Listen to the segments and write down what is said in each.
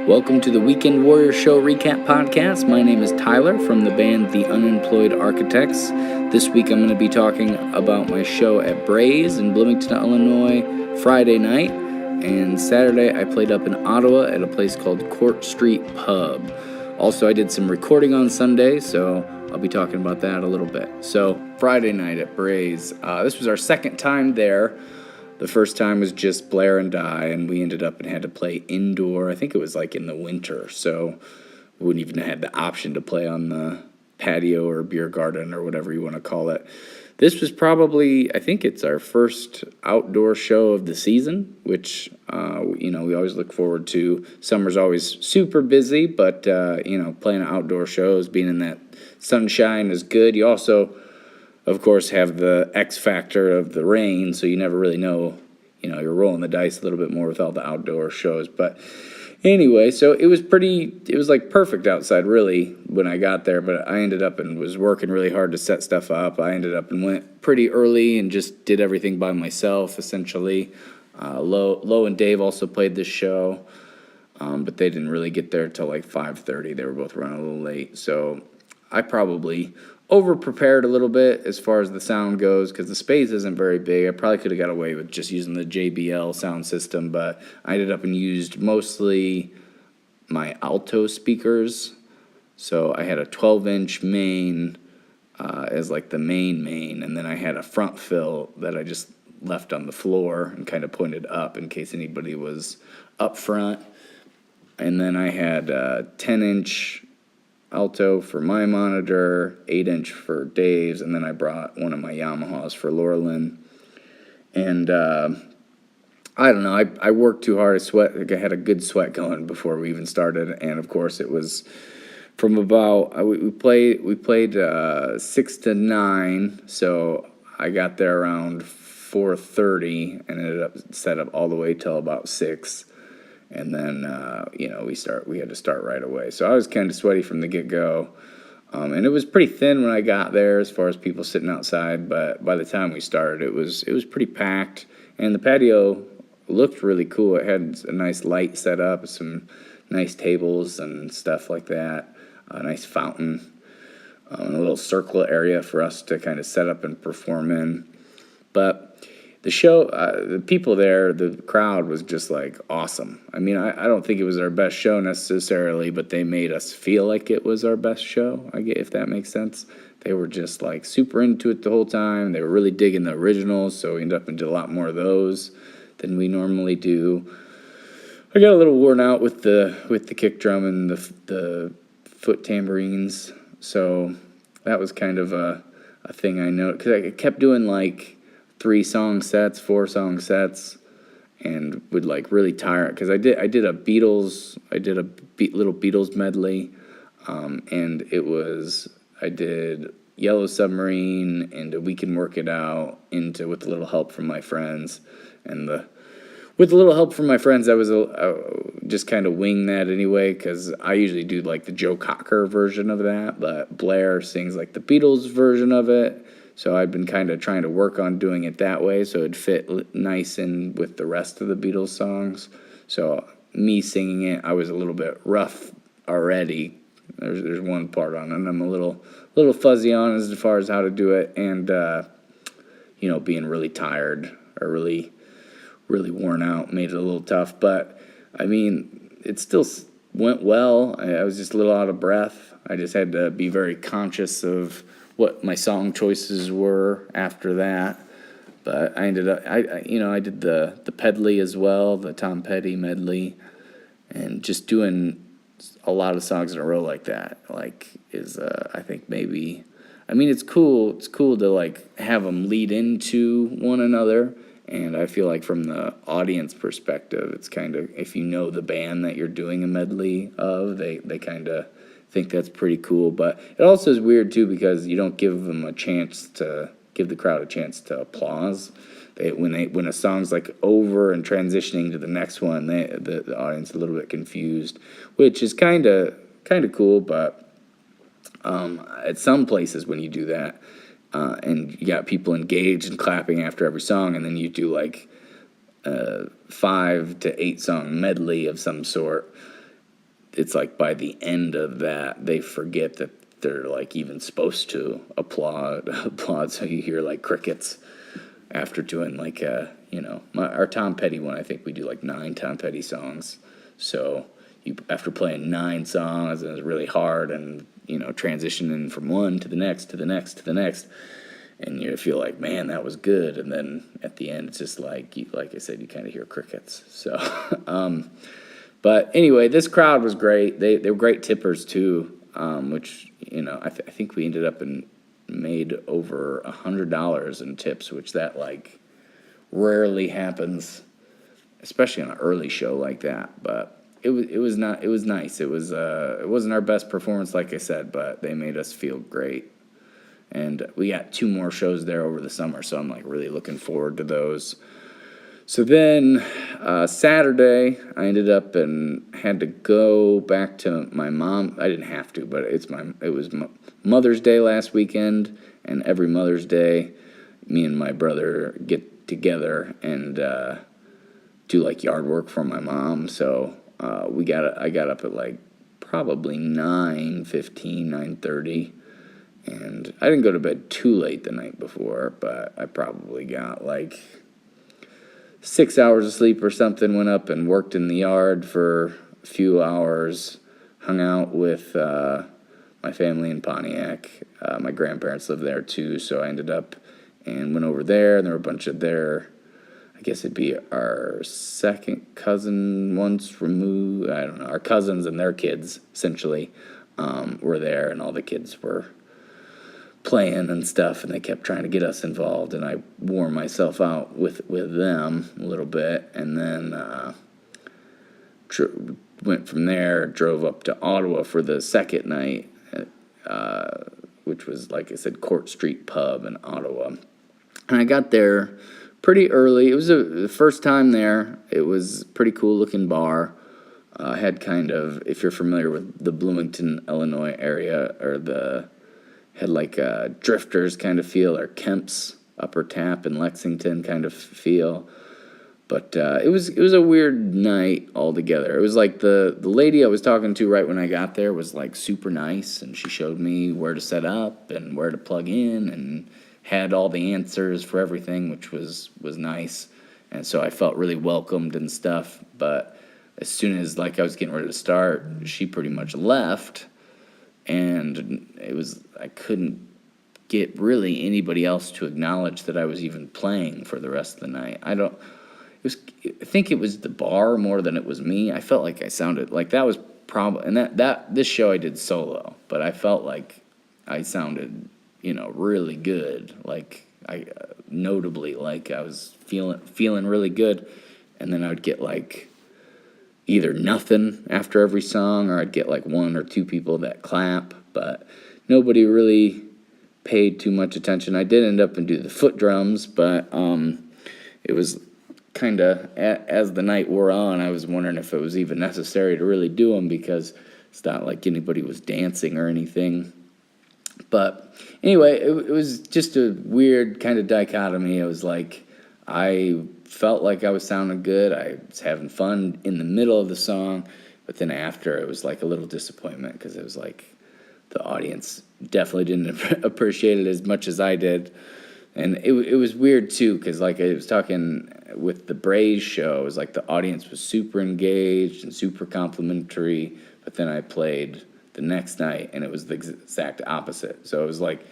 Welcome to the Weekend Warrior Show Recap Podcast. My name is Tyler from the band The Unemployed Architects. This week I'm going to be talking about my show at BraiZe in Bloomington, Illinois, Friday night. And Saturday I played up in Ottawa at a place called Court Street Pub. Also, I did some recording on Sunday, so I'll be talking about that a little bit. So, Friday night at BraiZe. This was our second time there. The first time was just Blair and I, and we ended up and had to play indoor. I think it was like in the winter, so we wouldn't even have had the option to play on the patio or beer garden or whatever you want to call it. This was probably, I think it's our first outdoor show of the season, which, we always look forward to. Summer's always super busy, but, playing outdoor shows, being in that sunshine is good. You also, of course, have the X factor of the rain, so you never really know, you're rolling the dice a little bit more with all the outdoor shows. But anyway, so it was like perfect outside, really, when I got there, but I ended up and was working really hard to set stuff up. I ended up and went pretty early and just did everything by myself, essentially. Lo and Dave also played this show, but they didn't really get there till like 5:30. They were both running a little late, so I probably over-prepared a little bit as far as the sound goes because the space isn't very big. I probably could have got away with just using the JBL sound system, but I ended up and used mostly my alto speakers. So I had a 12-inch main as like the main, and then I had a front fill that I just left on the floor and kind of pointed up in case anybody was up front. And then I had a 10-inch alto for my monitor, 8-inch for Dave's, and then I brought one of my Yamahas for Laurelyn. And I don't know, I worked too hard. I had a good sweat going before we even started, and of course it was from about we played 6 to 9, so I got there around 4:30 and ended up set up all the way till about 6. And then, we had to start right away. So I was kind of sweaty from the get-go. And it was pretty thin when I got there as far as people sitting outside. But by the time we started, it was pretty packed. And the patio looked really cool. It had a nice light set up, some nice tables and stuff like that. A nice fountain, and a little circle area for us to kind of set up and perform in. But the show, the people there, the crowd was just like awesome. I mean, I don't think it was our best show necessarily, but they made us feel like it was our best show, if that makes sense. They were just like super into it the whole time. They were really digging the originals, so we ended up and did a lot more of those than we normally do. I got a little worn out with the kick drum and the foot tambourines, so that was kind of a thing I noticed, because I kept doing like 3-song sets, 4-song sets, and would like really tire it because I did a little Beatles medley, and I did Yellow Submarine and We Can Work It Out with a little help from my friends, and with a little help from my friends, I was just kind of wing that anyway, because I usually do like the Joe Cocker version of that, but Blair sings like the Beatles version of it. So I'd been kind of trying to work on doing it that way so it'd fit nice in with the rest of the Beatles songs. So me singing it, I was a little bit rough already. There's one part on it, and I'm a little fuzzy on as far as how to do it, and being really tired or really worn out made it a little tough. But I mean, it still went well. I was just a little out of breath. I just had to be very conscious of what my song choices were after that. But I ended up, I did the Pedley as well, the Tom Petty medley, and just doing a lot of songs in a row like that, I think maybe, it's cool to like have them lead into one another, and I feel like from the audience perspective, it's kind of, if you know the band that you're doing a medley of, they kind of think that's pretty cool. But it also is weird too because you don't give the crowd a chance to applause. When a song's like over and transitioning to the next one, the audience is a little bit confused, which is kind of cool. But at some places when you do that, and you got people engaged and clapping after every song, and then you do like 5 to 8 song medley of some sort, it's like by the end of that, they forget that they're like even supposed to applaud. So you hear like crickets after doing like our Tom Petty one. I think we do like 9 Tom Petty songs. So after playing 9 songs, and it's really hard, and transitioning from one to the next to the next to the next, and you feel like, man, that was good. And then at the end, it's just like I said, you kind of hear crickets. So, but anyway, this crowd was great. They were great tippers too, which I think we ended up and made over $100 in tips, which that like rarely happens, especially on an early show like that. But it was nice. It wasn't our best performance, like I said, but they made us feel great. And we got 2 more shows there over the summer, so I'm like really looking forward to those. So then Saturday, I ended up and had to go back to my mom. I didn't have to, but it was Mother's Day last weekend, and every Mother's Day, me and my brother get together and do like yard work for my mom. So I got up at like probably 9:15, 9:30. And I didn't go to bed too late the night before, but I probably got like 6 hours of sleep or something, went up and worked in the yard for a few hours, hung out with my family in Pontiac. My grandparents live there too, so I ended up and went over there, and there were a bunch of I guess it'd be our second cousin once removed, I don't know, our cousins and their kids, essentially, were there, and all the kids were playing and stuff, and they kept trying to get us involved, and I wore myself out with them a little bit, and then went from there, drove up to Ottawa for the second night, which was, like I said, Court Street Pub in Ottawa. And I got there pretty early. It was the first time there. It was a pretty cool looking bar. Had kind of, if you're familiar with the Bloomington, Illinois area, or had like a Drifters kind of feel, or Kemp's Upper Tap in Lexington kind of feel. But it was a weird night altogether. It was like the lady I was talking to right when I got there was like super nice, and she showed me where to set up and where to plug in, and had all the answers for everything, which was nice. And so I felt really welcomed and stuff. But as soon as like I was getting ready to start, she pretty much left. And I couldn't get really anybody else to acknowledge that I was even playing for the rest of the night. I think it was the bar more than it was me. I felt like I sounded like that was probably, and this show I did solo, but I felt like I sounded, really good. Like notably, like I was feeling really good. And then I would get like either nothing after every song, or I'd get like 1 or 2 people that clap, but nobody really paid too much attention. I did end up and do the foot drums, but it was kind of, as the night wore on, I was wondering if it was even necessary to really do them, because it's not like anybody was dancing or anything. But anyway, it was just a weird kind of dichotomy. It was like I felt like I was sounding good. I was having fun in the middle of the song, but then after, it was like a little disappointment, because it was like the audience definitely didn't appreciate it as much as I did. And it was weird too, because like I was talking with the BraiZe show, it was like the audience was super engaged and super complimentary, but then I played the next night, and it was the exact opposite. So it was like,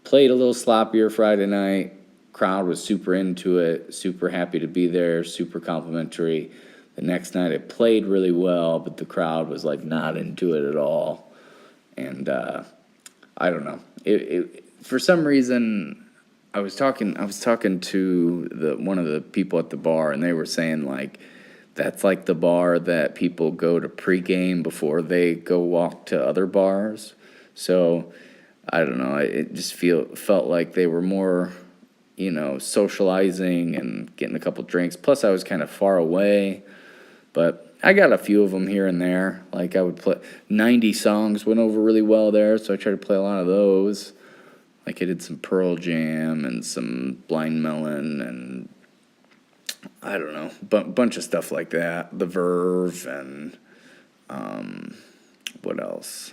played a little sloppier Friday night, crowd was super into it, super happy to be there, super complimentary. The next night I played really well, but the crowd was like not into it at all. And I don't know. For some reason, I was talking to one of the people at the bar, and they were saying like, that's like the bar that people go to pregame before they go walk to other bars. So I don't know. It just felt like they were more, socializing and getting a couple drinks. Plus, I was kind of far away, but I got a few of them here and there. Like I would play 90 songs, went over really well there, so I tried to play a lot of those. Like I did some Pearl Jam and some Blind Melon and I don't know, bunch of stuff like that. The Verve and What else?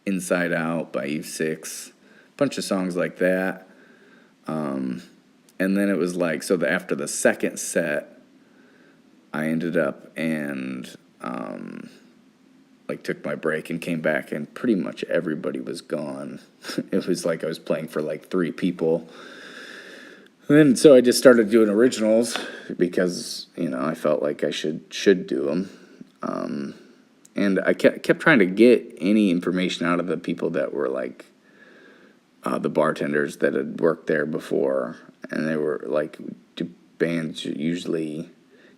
Inside Out by Eve 6. Bunch of songs like that. And then it was like, so after the second set, I ended up and like took my break and came back, and pretty much everybody was gone. It was like I was playing for like 3 people. And then so I just started doing originals because, I felt like I should do them. And I kept trying to get any information out of the people that were like the bartenders that had worked there before. And they were like, do bands usually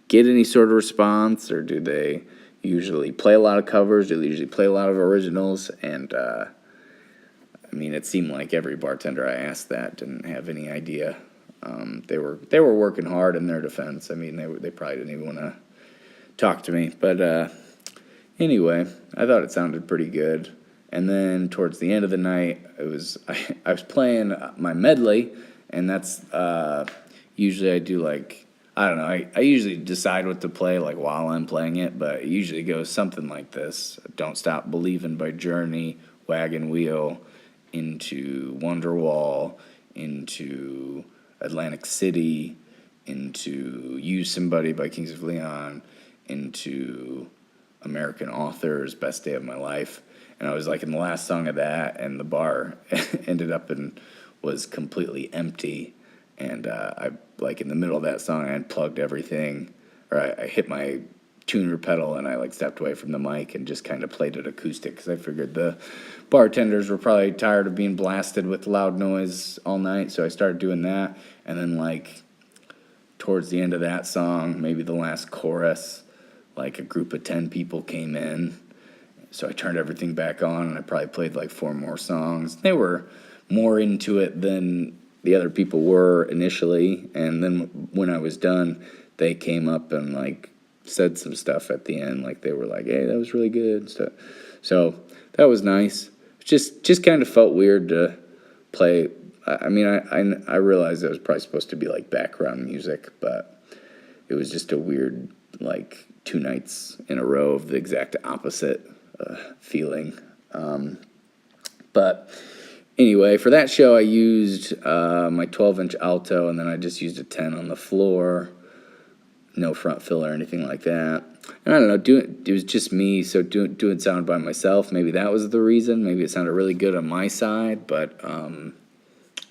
get any sort of response, or do they usually play a lot of covers? Do they usually play a lot of originals? And it seemed like every bartender I asked that didn't have any idea. They were working hard in their defense. They probably didn't even want to talk to me. But anyway, I thought it sounded pretty good. And then towards the end of the night, I was playing my medley, and that's usually I do like, I don't know, I usually decide what to play like while I'm playing it, but it usually goes something like this: Don't Stop Believin' by Journey, Wagon Wheel, into Wonderwall, into Atlantic City, into Use Somebody by Kings of Leon, into American Authors, Best Day of My Life. And I was like in the last song of that, and the bar ended up and was completely empty. And I, like in the middle of that song, I unplugged everything, or I hit my tuner pedal, and I like stepped away from the mic and just kind of played it acoustic, because I figured the bartenders were probably tired of being blasted with loud noise all night. So I started doing that. And then like towards the end of that song, maybe the last chorus, like a group of 10 people came in. So I turned everything back on, and I probably played like 4 more songs. They were more into it than the other people were initially. And then when I was done, they came up and like said some stuff at the end. Like they were like, "Hey, that was really good," stuff. So that was nice. Just kind of felt weird to play. I realized it was probably supposed to be like background music, but it was just a weird like 2 nights in a row of the exact opposite feeling. But anyway, for that show, I used my 12-inch alto, and then I just used a 10 on the floor. No front fill or anything like that. And I don't know, it was just me, so doing sound by myself, maybe that was the reason. Maybe it sounded really good on my side, but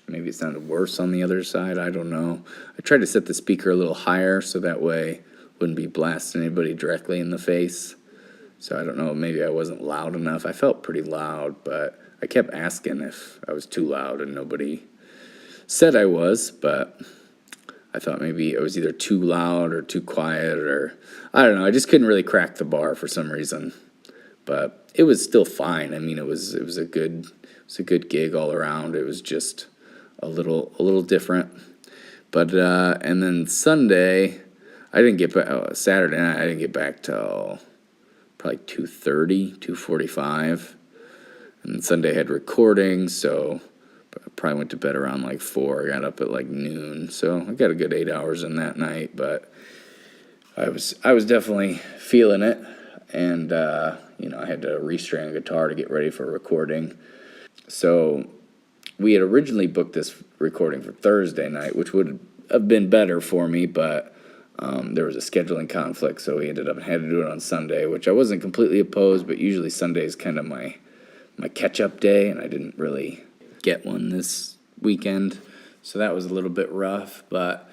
maybe it sounded worse on the other side. I don't know. I tried to set the speaker a little higher so that way I wouldn't be blasting anybody directly in the face. So I don't know, maybe I wasn't loud enough. I felt pretty loud, but I kept asking if I was too loud, and nobody said I was, but I thought maybe it was either too loud or too quiet, or I don't know. I just couldn't really crack the bar for some reason, but it was still fine. It was a good gig all around. It was just a little different. But and then Sunday, Saturday night, I didn't get back till probably 2:30, 2:45, and Sunday had recording, so I probably went to bed around like 4. I got up at like noon, so I got a good 8 hours in that night. But I was definitely feeling it, and I had to restring a guitar to get ready for recording. So we had originally booked this recording for Thursday night, which would have been better for me, but there was a scheduling conflict, so we ended up had to do it on Sunday, which I wasn't completely opposed, but usually Sunday is kind of my catch-up day, and I didn't really get one this weekend, so that was a little bit rough. But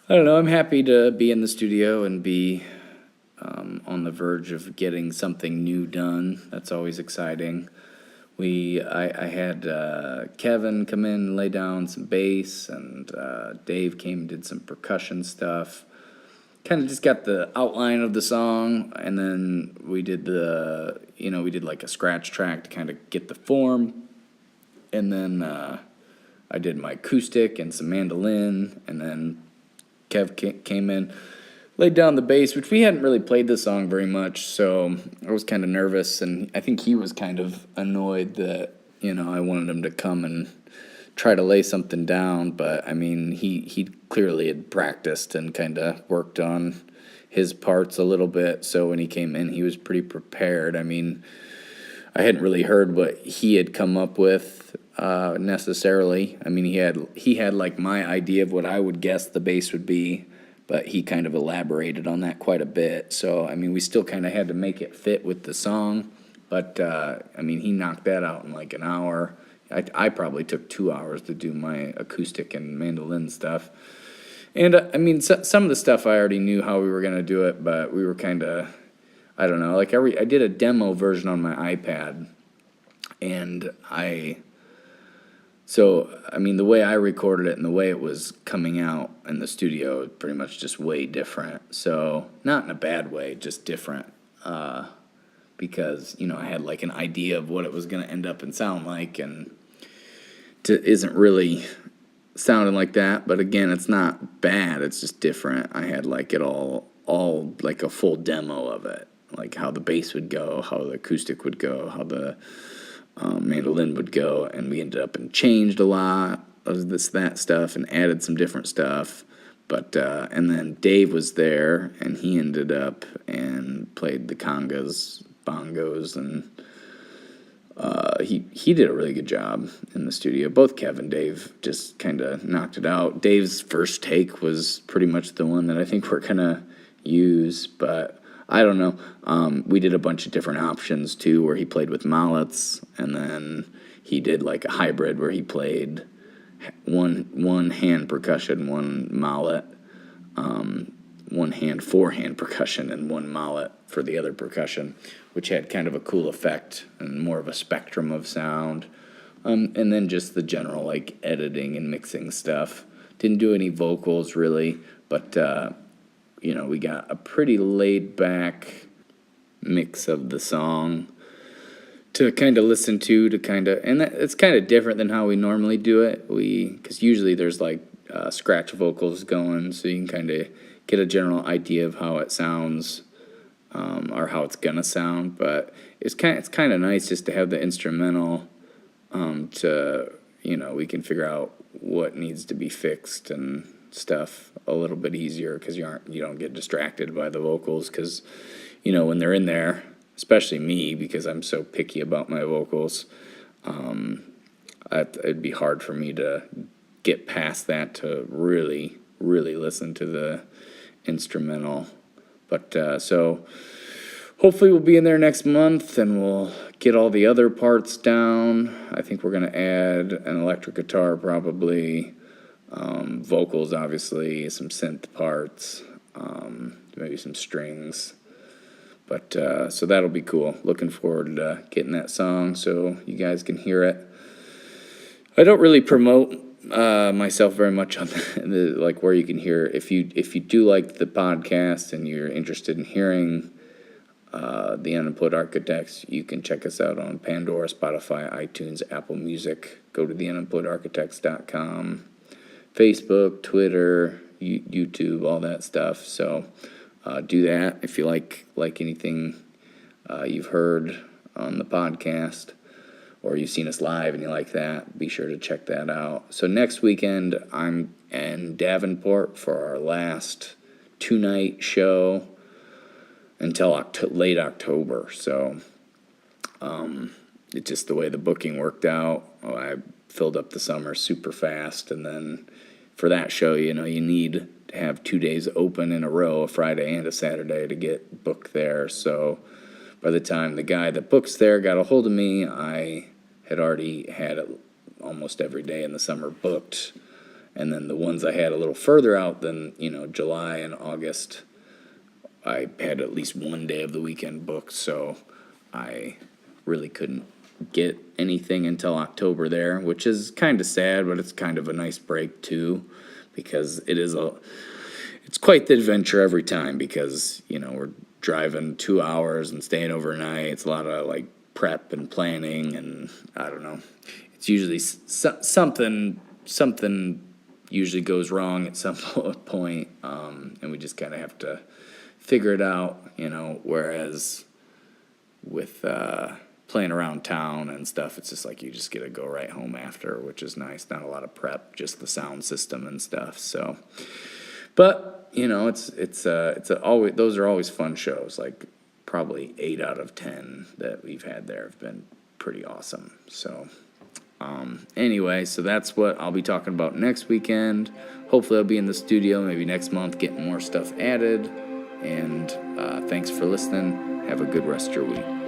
I don't know, I'm happy to be in the studio and be on the verge of getting something new done. That's always exciting. I had Kevin come in and lay down some bass, and Dave came and did some percussion stuff. Kind of just got the outline of the song, and then we did like a scratch track to kind of get the form. And then I did my acoustic and some mandolin, and then Kev came in, laid down the bass, which we hadn't really played the song very much, so I was kind of nervous, and I think he was kind of annoyed that, I wanted him to come and try to lay something down, but, he clearly had practiced and kind of worked on his parts a little bit. So when he came in, he was pretty prepared. I mean, I hadn't really heard what he had come up with necessarily. I mean, he had like my idea of what I would guess the bass would be, but he kind of elaborated on that quite a bit. So I mean, we still kind of had to make it fit with the song, but I mean, he knocked that out in like an hour. I probably took 2 hours to do my acoustic and mandolin stuff. And I mean, some of the stuff I already knew how we were going to do it, but we were kind of, I don't know, like I did a demo version on my iPad, and so, I mean, the way I recorded it and the way it was coming out in the studio is pretty much just way different. So, not in a bad way, just different. Because, you know, I had like an idea of what it was going to end up and sound like, and it isn't really sounding like that. But again, it's not bad, it's just different. I had like it all like a full demo of it, like how the bass would go, how the acoustic would go, how the mandolin would go, and we ended up and changed a lot of that stuff and added some different stuff. But and then Dave was there, and he ended up and played the congas, bongos, and he did a really good job in the studio. Both Kev and Dave just kind of knocked it out. Dave's first take was pretty much the one that I think we're gonna use, but I don't know. We did a bunch of different options too, where he played with mallets, and then he did like a hybrid where he played one hand percussion, one mallet, one hand four-hand percussion, and one mallet for the other percussion, which had kind of a cool effect and more of a spectrum of sound. And then just the general like editing and mixing stuff. Didn't do any vocals really, but you know, we got a pretty laid-back mix of the song to kind of listen to and it's kind of different than how we normally do it. Because usually there's like scratch vocals going, so you can kind of get a general idea of how it sounds, or how it's gonna sound. But it's kind of nice just to have the instrumental, to, you know, we can figure out what needs to be fixed and stuff a little bit easier, because you don't get distracted by the vocals, because, you know, when they're in there, especially me, because I'm so picky about my vocals, it'd be hard for me to get past that to really listen to the instrumental. But so hopefully we'll be in there next month, and we'll get all the other parts down. I think we're going to add an electric guitar probably, vocals obviously, some synth parts, maybe some strings. But so that'll be cool. Looking forward to getting that song so you guys can hear it. I don't really promote myself very much on like where you can hear. If you do like the podcast and you're interested in hearing the Unemployed Architects, you can check us out on Pandora, Spotify, iTunes, Apple Music. Go to theunemployedarchitects.com, Facebook, Twitter, YouTube, all that stuff. So do that if you like anything you've heard on the podcast, or you've seen us live and you like that. Be sure to check that out. So next weekend, I'm in Davenport for our last 2-night show until late October. So it's just the way the booking worked out. I filled up the summer super fast, and then for that show, you know, you need to have 2 days open in a row, a Friday and a Saturday, to get booked there. So by the time the guy that books there got a hold of me, I had already had almost every day in the summer booked. And then the ones I had a little further out than, you know, July and August, I had at least one day of the weekend booked. So I really couldn't get anything until October there, which is kind of sad, but it's kind of a nice break too, because it's quite the adventure every time, because, you know, we're driving 2 hours and staying overnight. It's a lot of like prep and planning, and I don't know. It's usually something usually goes wrong at some point, and we just kind of have to figure it out, you know. Whereas with playing around town and stuff, it's just like you just get to go right home after, which is nice. Not a lot of prep, just the sound system and stuff. So, but it's always, those are always fun shows. Like probably 8 out of 10 that we've had there have been pretty awesome. So anyway, so that's what I'll be talking about next weekend. Hopefully I'll be in the studio maybe next month getting more stuff added. And thanks for listening. Have a good rest of your week.